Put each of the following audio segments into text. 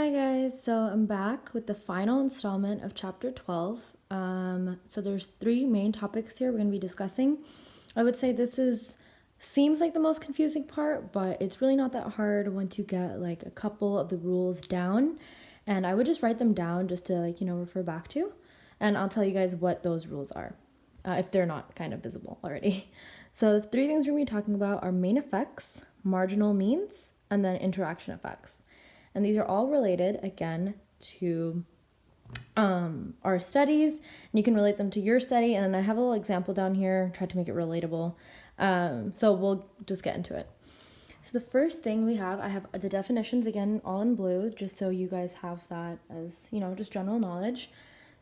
Hi guys, so I'm back with the final installment of chapter 12. So there's three main topics here we're going to be discussing. I would say seems like the most confusing part, but it's really not that hard once you get like a couple of the rules down. And I would just write them down just to refer back to. And I'll tell you guys what those rules are, if they're not kind of visible already. So the three things we're going to be talking about are main effects, marginal means, and then interaction effects. And these are all related, again, to our studies. And you can relate them to your study. And then I have a little example down here, try to make it relatable. So we'll just get into it. So the first thing I have the definitions, again, all in blue, just so you guys have that as, just general knowledge.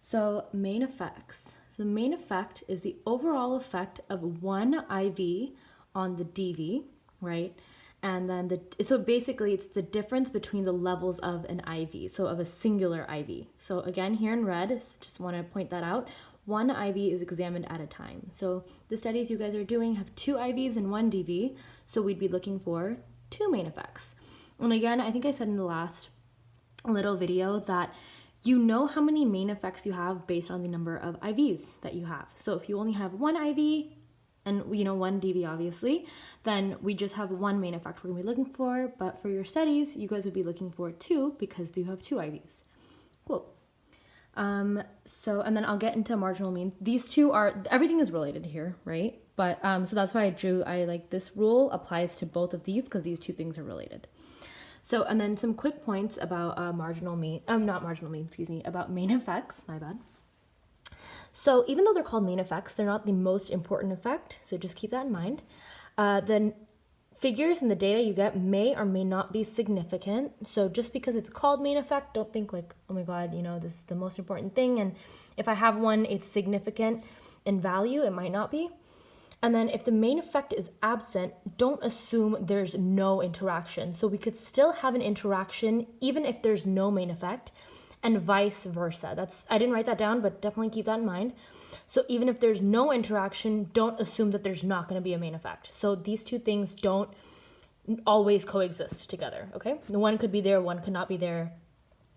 So main effects. So the main effect is the overall effect of one IV on the DV, right? And then so basically it's the difference between the levels of an IV, so of a singular IV. So again, here in red, just want to point that out. One IV is examined at a time. So the studies you guys are doing have two IVs and one DV, so we'd be looking for two main effects. And again, I think I said in the last little video that you know how many main effects you have based on the number of IVs that you have. So if you only have one IV, and one DV obviously, then we just have one main effect we're gonna be looking for. But for your studies, you guys would be looking for two because you have two IVs. Cool. And then I'll get into marginal means. These two everything is related here, right? But so that's why I like this rule applies to both of these because these two things are related. So, and then some quick points about about main effects, my bad. So even though they're called main effects, they're not the most important effect, so just keep that in mind. The figures and the data you get may or may not be significant, so just because it's called main effect, don't think like, oh my god, this is the most important thing, and if I have one, it's significant in value, it might not be. And then if the main effect is absent, don't assume there's no interaction. So we could still have an interaction even if there's no main effect, and vice versa. I didn't write that down, but definitely keep that in mind. So even if there's no interaction, don't assume that there's not going to be a main effect. So these two things don't always coexist together, okay? One could be there, one could not be there,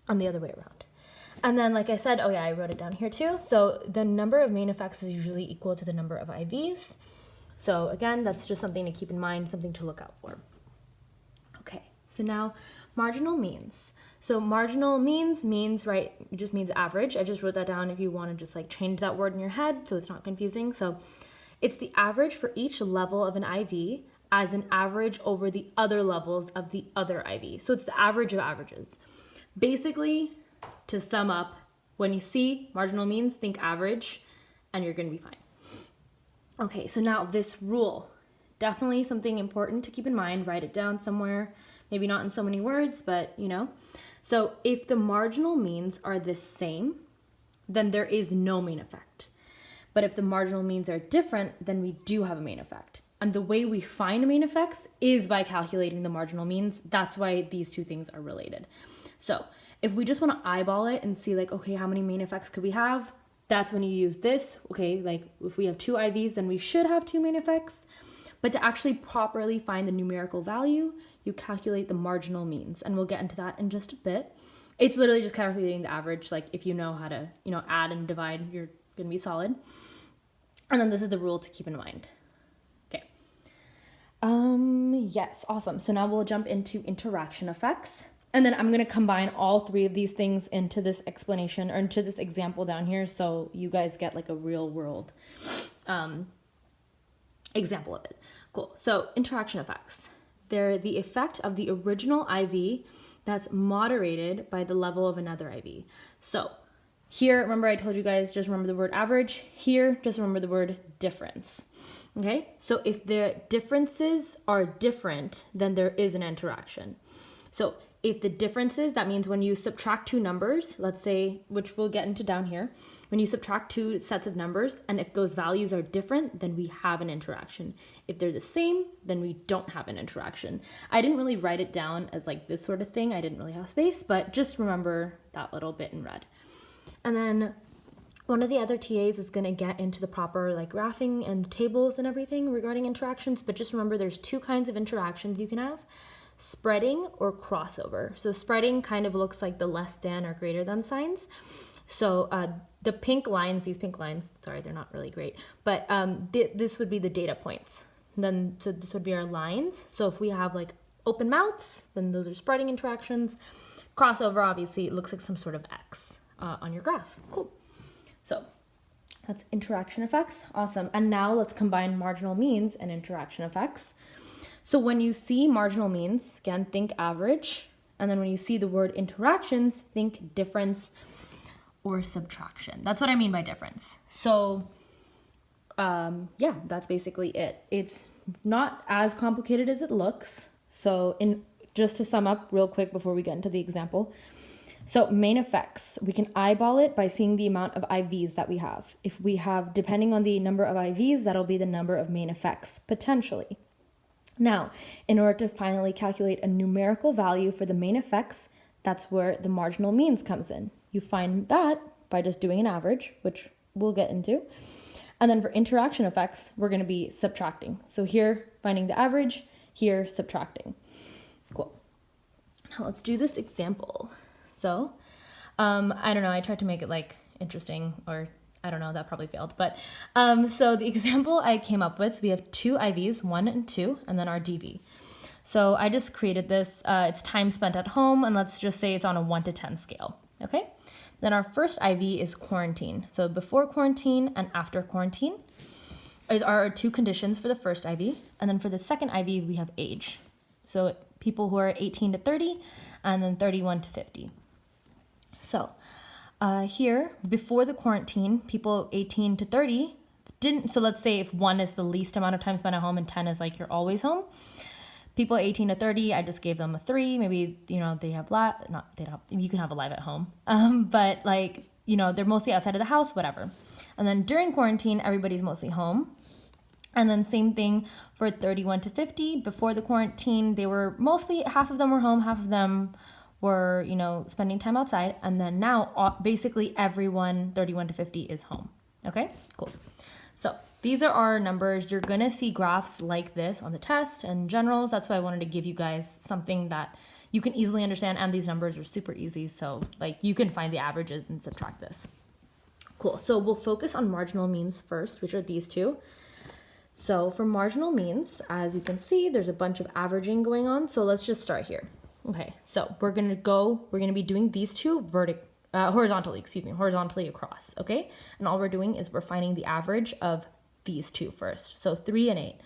and the other way around. And then, like I said, I wrote it down here too. So the number of main effects is usually equal to the number of IVs. So again, that's just something to keep in mind, something to look out for. Okay, so now marginal means. So marginal means, right, it just means average. I just wrote that down if you want to just like change that word in your head so it's not confusing. So it's the average for each level of an IV as an average over the other levels of the other IV. So it's the average of averages. Basically, to sum up, when you see marginal means, think average, and you're going to be fine. Okay, so now this rule, definitely something important to keep in mind. Write it down somewhere, maybe not in so many words, but So if the marginal means are the same, then there is no main effect. But if the marginal means are different, then we do have a main effect. And the way we find main effects is by calculating the marginal means. That's why these two things are related. So if we just want to eyeball it and see like, okay, how many main effects could we have? That's when you use this. Okay, like if we have two IVs, then we should have two main effects. But to actually properly find the numerical value, you calculate the marginal means. And we'll get into that in just a bit. It's literally just calculating the average. Like if you know how to, add and divide, you're going to be solid. And then this is the rule to keep in mind. Okay. Yes, awesome. So now we'll jump into interaction effects. And then I'm going to combine all three of these things into this explanation or into this example down here so you guys get like a real world example of it. Cool. So interaction effects. They're the effect of the original IV that's moderated by the level of another IV. So here, remember I told you guys, just remember the word average. Here, just remember the word difference. Okay? So if the differences are different, then there is an interaction. So if the differences, that means when you subtract two numbers, let's say, which we'll get into down here, when you subtract two sets of numbers, and if those values are different, then we have an interaction. If they're the same, then we don't have an interaction. I didn't really write it down as like this sort of thing. I didn't really have space, but just remember that little bit in red. And then one of the other TAs is going to get into the proper like graphing and tables and everything regarding interactions, but just remember there's two kinds of interactions you can have. spreading or crossover. So spreading kind of looks like the less than or greater than signs. So the pink lines, these pink lines, sorry, they're not really great, but this would be the data points. Then, so this would be our lines. So if we have like open mouths, then those are spreading interactions. Crossover, obviously, it looks like some sort of X on your graph. Cool. So that's interaction effects. Awesome. And now let's combine marginal means and interaction effects. So when you see marginal means, again, think average. And then when you see the word interactions, think difference or subtraction. That's what I mean by difference. So yeah, that's basically it. It's not as complicated as it looks. So just to sum up real quick before we get into the example. So main effects, we can eyeball it by seeing the amount of IVs that we have. If we have, depending on the number of IVs, that'll be the number of main effects, potentially. Now, in order to finally calculate a numerical value for the main effects, that's where the marginal means comes in. You find that by just doing an average, which we'll get into. And then for interaction effects, we're going to be subtracting. So here, finding the average, here, subtracting. Cool. Now let's do this example. So, I don't know, I tried to make it like interesting, or I don't know, that probably failed. But so the example I came up with, we have two IVs, 1 and 2, and then our DV. So I just created this, it's time spent at home, and let's just say it's on a 1 to 10 scale, okay? Then our first IV is quarantine. So before quarantine and after quarantine are our two conditions for the first IV. And then for the second IV, we have age. So people who are 18 to 30 and then 31 to 50. So here, before the quarantine, people 18 to 30 didn't, so let's say if 1 is the least amount of time spent at home and 10 is like you're always home. People 18 to 30, I just gave them a 3. Maybe, you know, they have you can have a live at home. But like, you know, they're mostly outside of the house, whatever. And then during quarantine, everybody's mostly home. And then same thing for 31 to 50. Before the quarantine, they were mostly, half of them were home, half of them were, you know, spending time outside. And then now basically everyone 31 to 50 is home. Okay, cool. So these are our numbers. You're gonna see graphs like this on the test and generals. That's why I wanted to give you guys something that you can easily understand, and these numbers are super easy. So like you can find the averages and subtract this. Cool, so we'll focus on marginal means first, which are these two. So for marginal means, as you can see, there's a bunch of averaging going on. So let's just start here. Okay, so we're gonna be doing these two horizontally across, okay? And all we're doing is we're finding the average of these two first. So 3 and 8.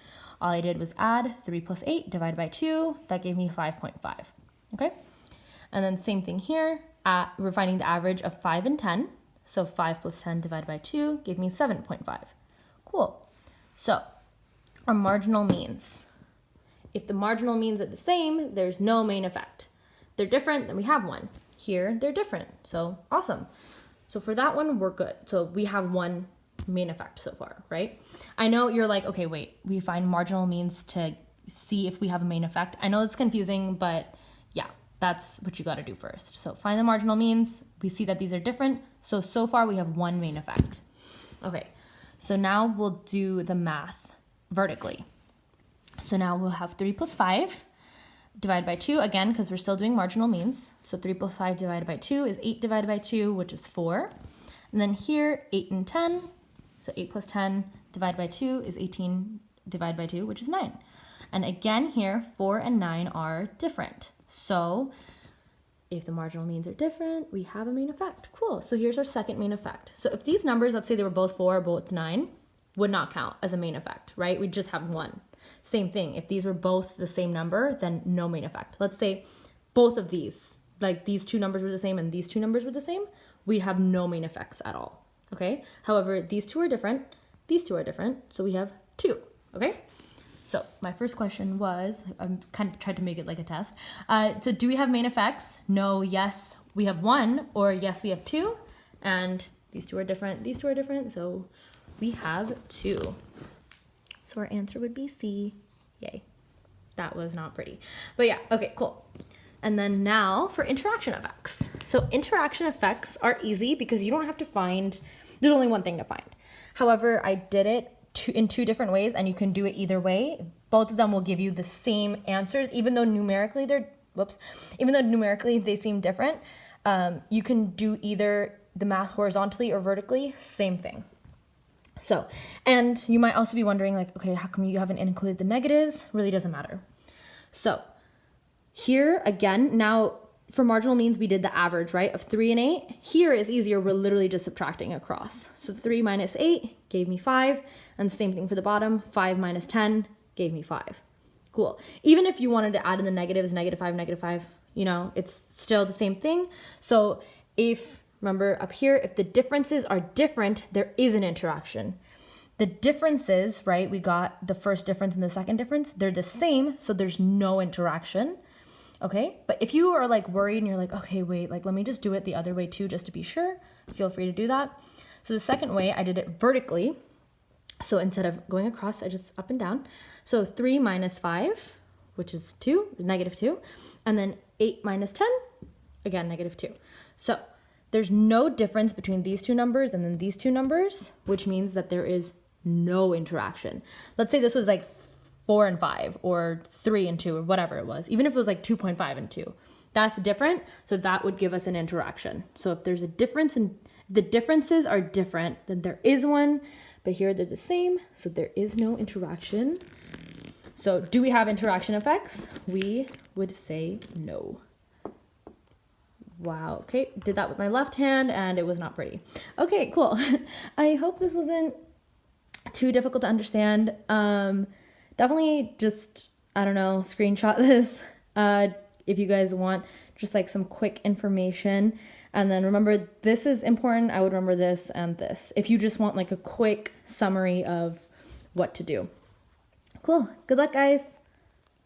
All I did was add 3 plus 8 divided by 2. That gave me 5.5, okay? And then same thing here. We're finding the average of 5 and 10. So 5 plus 10 divided by 2 gave me 7.5. Cool. So our marginal means. If the marginal means are the same, there's no main effect. They're different, then we have one. Here, they're different. So awesome. So for that one, we're good. So we have one main effect so far, right? I know you're like, okay, wait, we find marginal means to see if we have a main effect. I know it's confusing, but yeah, that's what you got to do first. So find the marginal means. We see that these are different. So far we have one main effect. Okay, so now we'll do the math vertically. So now we'll have 3 plus 5 divided by 2, again, because we're still doing marginal means. So 3 plus 5 divided by 2 is 8 divided by 2, which is 4. And then here, 8 and 10. So 8 plus 10 divided by 2 is 18 divided by 2, which is 9. And again here, 4 and 9 are different. So if the marginal means are different, we have a main effect. Cool. So here's our second main effect. So if these numbers, let's say they were both 4 or both 9, would not count as a main effect, right? We just have one. Same thing. If these were both the same number, then no main effect. Let's say both of these, like these two numbers were the same and these two numbers were the same, we have no main effects at all. Okay. However, these two are different. These two are different. So we have 2. Okay. So my first question was, I'm kind of tried to make it like a test. So do we have main effects? No, yes, we have 1, or yes, we have 2. And these two are different. These two are different. So we have 2. So our answer would be C. Yay. That was not pretty. But yeah, okay, cool. And then now for interaction effects. So interaction effects are easy because you don't have to find, there's only one thing to find. However, I did it in two different ways, and you can do it either way. Both of them will give you the same answers, even though numerically they seem different. You can do either the math horizontally or vertically, same thing. So, and you might also be wondering like, okay, how come you haven't included the negatives? Really doesn't matter. So here again, now for marginal means, we did the average, right, of 3 and 8. Here is easier. We're literally just subtracting across. So 3 minus 8 gave me 5. And the same thing for the bottom. 5 minus 10 gave me 5. Cool. Even if you wanted to add in the negatives, -5, you know, it's still the same thing. So remember up here, if the differences are different, there is an interaction. The differences, right, we got the first difference and the second difference, they're the same, so there's no interaction. Okay, but if you are like worried and you're like, okay, wait, like let me just do it the other way too, just to be sure, feel free to do that. So the second way, I did it vertically. So instead of going across, I just up and down. So 3 minus 5, which is 2, -2. And then 8 minus 10, again, -2. So there's no difference between these two numbers and then these two numbers, which means that there is no interaction. Let's say this was like 4 and 5 or 3 and 2 or whatever it was, even if it was like 2.5 and 2, that's different. So that would give us an interaction. So if there's a difference and the differences are different, then there is one, but here they're the same. So there is no interaction. So do we have interaction effects? We would say no. Wow. Okay. Did that with my left hand and it was not pretty. Okay, cool. I hope this wasn't too difficult to understand. Definitely just, I don't know, screenshot this if you guys want just like some quick information. And then remember, this is important. I would remember this and this if you just want like a quick summary of what to do. Cool. Good luck, guys.